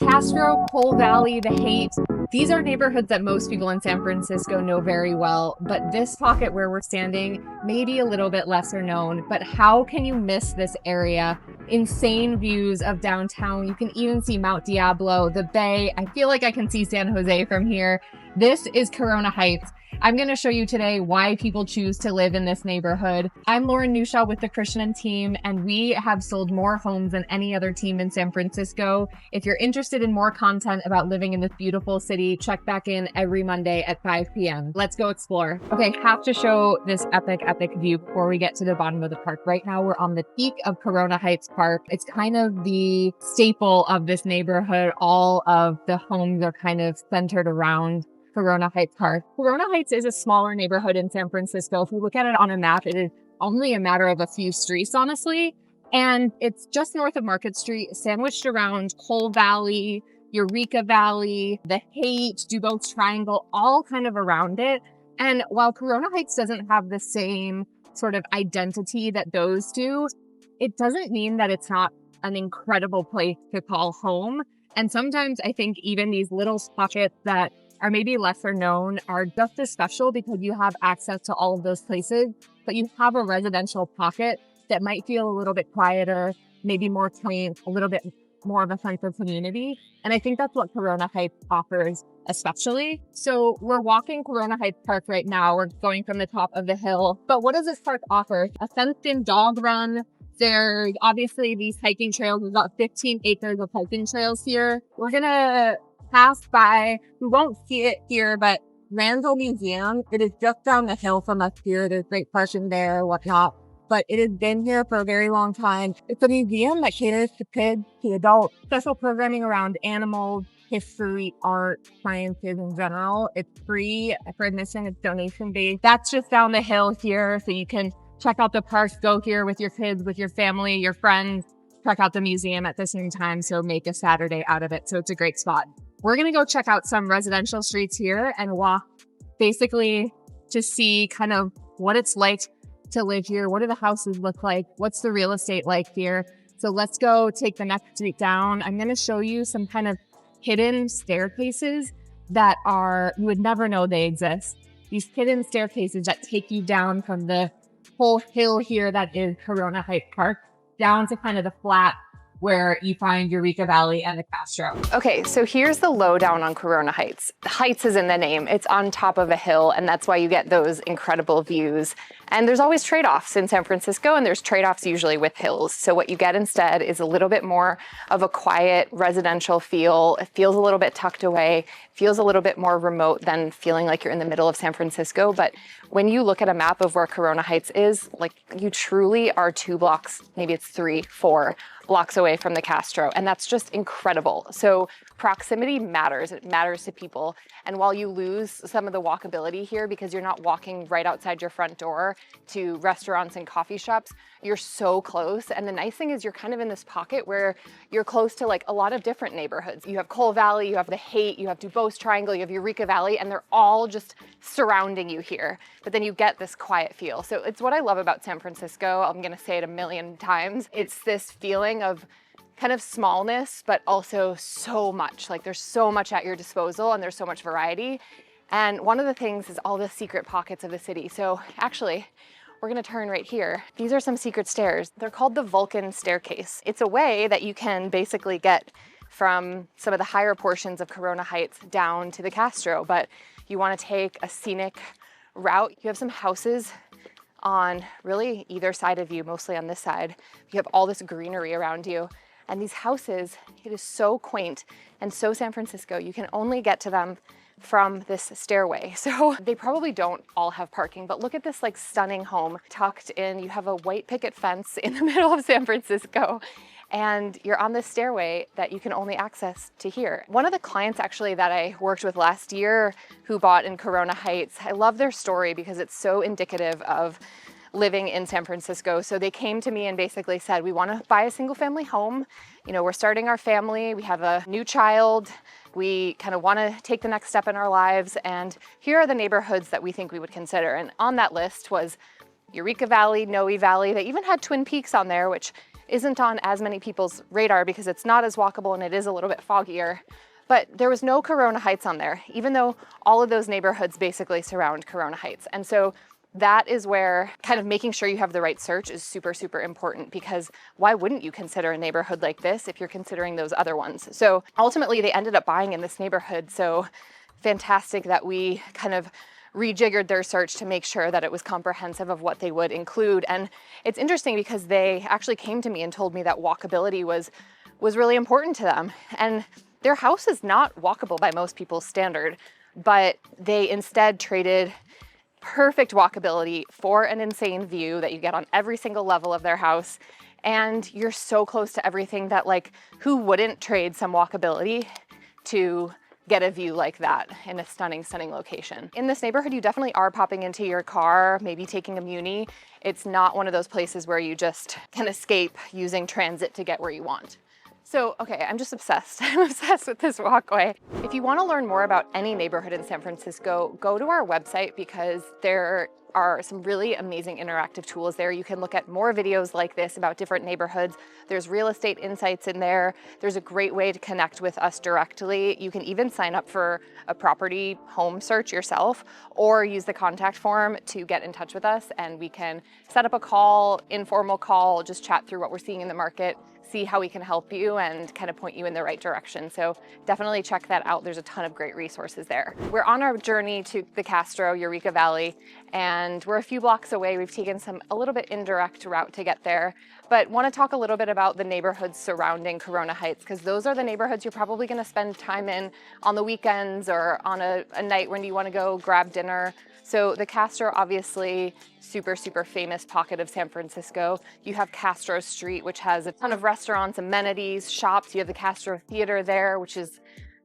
Castro, Cole Valley, the Haight, these are neighborhoods that most people in San Francisco know very well, but this pocket where we're standing may be a little bit lesser known, but how can you miss this area? Insane views of downtown. You can even see Mount Diablo, the bay. I feel like I can see San Jose from here. This is Corona Heights. I'm going to show you today why people choose to live in this neighborhood. I'm Lauren Neuschel with the Krishnan team, and we have sold more homes than any other team in San Francisco. If you're interested in more content about living in this beautiful city, check back in every Monday at 5 p.m. Let's go explore. Okay, have to show this epic view before we get to the bottom of the park. Right now, we're on the peak of Corona Heights Park. It's kind of the staple of this neighborhood. All of the homes are kind of centered around Corona Heights Park. Corona Heights is a smaller neighborhood in San Francisco. If we look at it on a map, it is only a matter of a few streets, honestly. And it's just north of Market Street, sandwiched around Cole Valley, Eureka Valley, the Haight, Duboce Triangle, all kind of around it. And while Corona Heights doesn't have the same sort of identity that those do, it doesn't mean that it's not an incredible place to call home. And sometimes I think even these little pockets that are maybe lesser known are just as special because you have access to all of those places, but you have a residential pocket that might feel a little bit quieter, maybe more quaint, a little bit more of a sense of community. And I think that's what Corona Heights offers especially. So we're walking Corona Heights Park right now. We're going from the top of the hill. But what does this park offer? A fenced-in dog run. There's obviously these hiking trails. We've got 15 acres of hiking trails here. We're gonna pass by, we won't see it here, but Randall Museum, it is just down the hill from us here. There's great parking there, whatnot, but it has been here for a very long time. It's a museum that caters to kids, to adults, special programming around animals, history, art, sciences in general. It's free for admission, it's donation based. That's just down the hill here, so you can check out the parks, go here with your kids, with your family, your friends, check out the museum at the same time, so make a Saturday out of it. So it's a great spot. We're going to go check out some residential streets here and walk basically to see kind of what it's like to live here. What do the houses look like? What's the real estate like here? So let's go take the next street down. I'm going to show you some kind of hidden staircases that you would never know they exist. These hidden staircases that take you down from the whole hill here that is Corona Heights Park down to kind of the flat where you find Eureka Valley and the Castro. Okay, so here's the lowdown on Corona Heights. Heights is in the name. It's on top of a hill, and that's why you get those incredible views. And there's always trade-offs in San Francisco, and there's trade-offs usually with hills. So what you get instead is a little bit more of a quiet residential feel. It feels a little bit tucked away, feels a little bit more remote than feeling like you're in the middle of San Francisco. But when you look at a map of where Corona Heights is, like you truly are 2 blocks, maybe it's 3, 4 blocks away from the Castro, and that's just incredible. So proximity matters. It matters to people. And while you lose some of the walkability here because you're not walking right outside your front door to restaurants and coffee shops, you're so close. And the nice thing is you're kind of in this pocket where you're close to like a lot of different neighborhoods. You have Cole Valley, you have the Haight, you have Duboce Triangle, you have Eureka Valley, and they're all just surrounding you here. But then you get this quiet feel. So it's what I love about San Francisco. I'm gonna say it a million times. It's this feeling of kind of smallness, but also so much. Like there's so much at your disposal and there's so much variety. And one of the things is all the secret pockets of the city. So actually, we're gonna turn right here. These are some secret stairs. They're called the Vulcan Staircase. It's a way that you can basically get from some of the higher portions of Corona Heights down to the Castro, but you wanna take a scenic route. You have some houses on really either side of you, mostly on this side. You have all this greenery around you. And these houses, it is so quaint and so San Francisco. You can only get to them from this stairway. So they probably don't all have parking, but look at this like stunning home tucked in. You have a white picket fence in the middle of San Francisco, and you're on this stairway that you can only access to here. One of the clients actually that I worked with last year who bought in Corona Heights, I love their story because it's so indicative of living in San Francisco. So they came to me and basically said, we want to buy a single family home. You know, we're starting our family. We have a new child. We kind of want to take the next step in our lives. And here are the neighborhoods that we think we would consider. And on that list was Eureka Valley, Noe Valley. They even had Twin Peaks on there, which isn't on as many people's radar because it's not as walkable and it is a little bit foggier. But there was no Corona Heights on there, even though all of those neighborhoods basically surround Corona Heights. And so that is where kind of making sure you have the right search is super, super important, because why wouldn't you consider a neighborhood like this if you're considering those other ones? So ultimately they ended up buying in this neighborhood. So fantastic that we kind of rejiggered their search to make sure that it was comprehensive of what they would include. And it's interesting because they actually came to me and told me that walkability was really important to them. And their house is not walkable by most people's standard, but they instead traded perfect walkability for an insane view that you get on every single level of their house. And you're so close to everything that, like, who wouldn't trade some walkability to get a view like that in a stunning, stunning location. In this neighborhood, you definitely are popping into your car, maybe taking a muni. It's not one of those places where you just can escape using transit to get where you want. So, okay, I'm just obsessed. I'm obsessed with this walkway. If you want to learn more about any neighborhood in San Francisco, go to our website because there are some really amazing interactive tools there. You can look at more videos like this about different neighborhoods. There's real estate insights in there. There's a great way to connect with us directly. You can even sign up for a property home search yourself or use the contact form to get in touch with us, and we can set up a call, informal call, just chat through what we're seeing in the market, see how we can help you and kind of point you in the right direction. So definitely check that out. There's a ton of great resources there. We're on our journey to the Castro, Eureka Valley, and we're a few blocks away. We've taken a little bit indirect route to get there, but want to talk a little bit about the neighborhoods surrounding Corona Heights, because those are the neighborhoods you're probably going to spend time in on the weekends or on a night when you want to go grab dinner. So the Castro, obviously, super, super famous pocket of San Francisco. You have Castro Street, which has a ton of restaurants, amenities, shops. You have the Castro Theater there, which is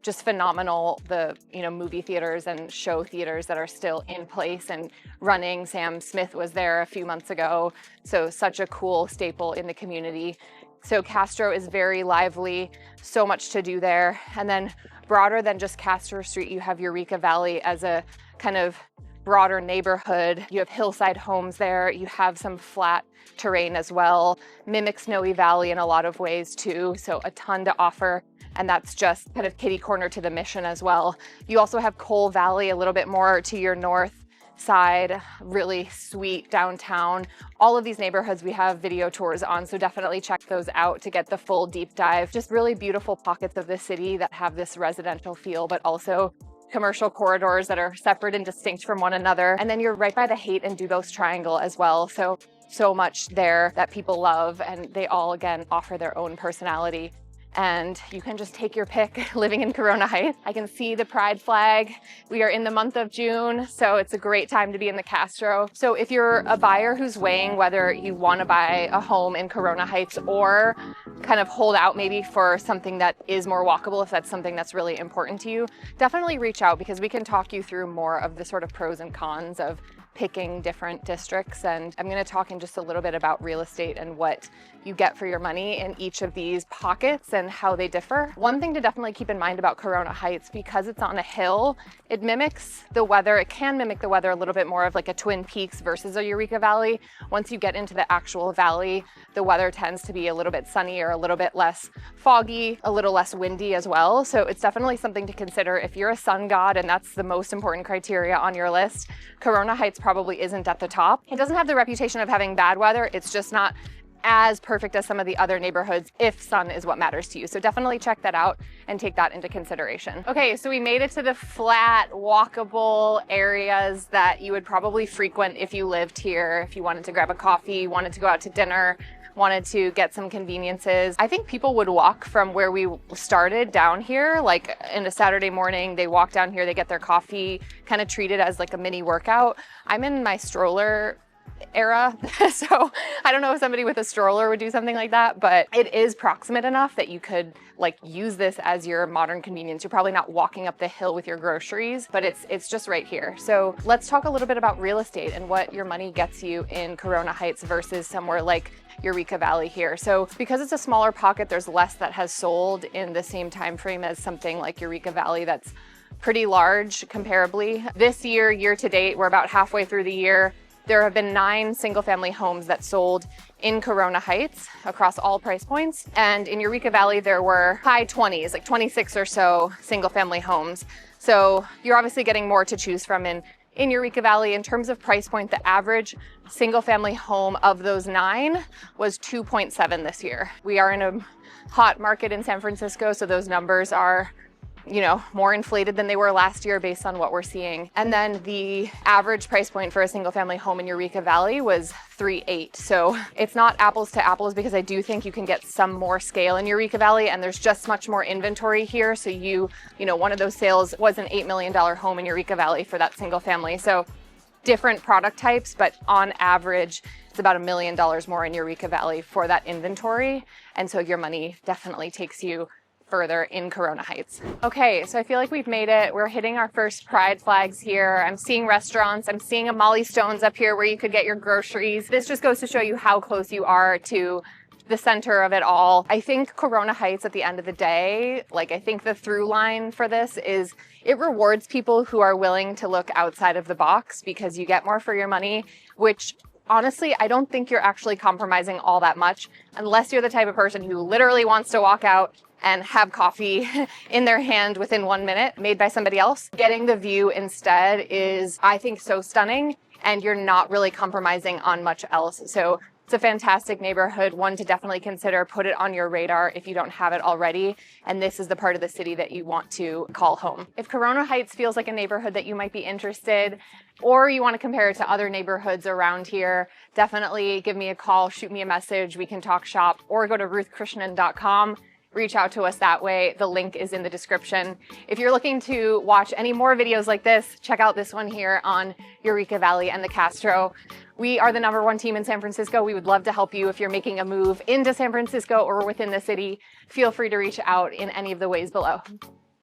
just phenomenal. The movie theaters and show theaters that are still in place and running. Sam Smith was there a few months ago. So such a cool staple in the community. So Castro is very lively, so much to do there. And then broader than just Castro Street, you have Eureka Valley as a kind of broader neighborhood. You have hillside homes there. You have some flat terrain as well. Mimic Snowy Valley in a lot of ways too. So a ton to offer. And that's just kind of kitty corner to the Mission as well. You also have Cole Valley a little bit more to your north side, really sweet downtown. All of these neighborhoods we have video tours on, so definitely check those out to get the full deep dive. Just really beautiful pockets of the city that have this residential feel, but also commercial corridors that are separate and distinct from one another. And then you're right by the Haight and Duboce Triangle as well. So much there that people love, and they all, again, offer their own personality. And you can just take your pick living in Corona Heights. I can see the pride flag. We are in the month of June, so it's a great time to be in the Castro. So if you're a buyer who's weighing whether you want to buy a home in Corona Heights or kind of hold out maybe for something that is more walkable, if that's something that's really important to you, definitely reach out, because we can talk you through more of the sort of pros and cons of picking different districts. And I'm going to talk in just a little bit about real estate and what you get for your money in each of these pockets and how they differ. One thing to definitely keep in mind about Corona Heights, because it's on a hill, it mimics the weather. It can mimic the weather a little bit more of like a Twin Peaks versus a Eureka Valley. Once you get into the actual valley, the weather tends to be a little bit sunnier, a little bit less foggy, a little less windy as well. So it's definitely something to consider if you're a sun god and that's the most important criteria on your list. Corona Heights probably isn't at the top. It doesn't have the reputation of having bad weather. It's just not as perfect as some of the other neighborhoods if sun is what matters to you. So definitely check that out and take that into consideration. Okay, so we made it to the flat, walkable areas that you would probably frequent if you lived here, if you wanted to grab a coffee, wanted to go out to dinner, wanted to get some conveniences. I think people would walk from where we started down here, like in a Saturday morning, they walk down here, they get their coffee, kind of treat it as like a mini workout. I'm in my stroller era, so I don't know if somebody with a stroller would do something like that, but it is proximate enough that you could like use this as your modern convenience. You're probably not walking up the hill with your groceries, but it's just right here. So let's talk a little bit about real estate and what your money gets you in Corona Heights versus somewhere like Eureka Valley here. So because it's a smaller pocket, there's less that has sold in the same time frame as something like Eureka Valley that's pretty large comparably. This year to date, we're about halfway through the year. There have been 9 single-family homes that sold in Corona Heights across all price points. And in Eureka Valley, there were high 20s, like 26 or so single family homes. So you're obviously getting more to choose from in Eureka Valley. In terms of price point, the average single family home of those 9 was 2.7 this year. We are in a hot market in San Francisco, so those numbers are, you know, more inflated than they were last year based on what we're seeing. And then the average price point for a single family home in Eureka Valley was 3.8. So it's not apples to apples, because I do think you can get some more scale in Eureka Valley, and there's just much more inventory here. So you know, one of those sales was an $8 million home in Eureka Valley for that single family. So different product types, but on average, it's about $1 million more in Eureka Valley for that inventory. And so your money definitely takes you further in Corona Heights. Okay, so I feel like we've made it. We're hitting our first pride flags here. I'm seeing restaurants. I'm seeing a Molly Stone's up here where you could get your groceries. This just goes to show you how close you are to the center of it all. I think Corona Heights, at the end of the day, like, I think the through line for this is it rewards people who are willing to look outside of the box, because you get more for your money, which honestly, I don't think you're actually compromising all that much, unless you're the type of person who literally wants to walk out and have coffee in their hand within 1 minute made by somebody else. Getting the view instead is, I think, so stunning, and you're not really compromising on much else. So it's a fantastic neighborhood, one to definitely consider. Put it on your radar if you don't have it already, and this is the part of the city that you want to call home. If Corona Heights feels like a neighborhood that you might be interested, or you want to compare it to other neighborhoods around here, definitely give me a call, shoot me a message, we can talk shop, or go to ruthkrishnan.com. Reach out to us that way. The link is in the description. If you're looking to watch any more videos like this, check out this one here on Eureka Valley and the Castro. We are the #1 team in San Francisco. We would love to help you if you're making a move into San Francisco or within the city. Feel free to reach out in any of the ways below.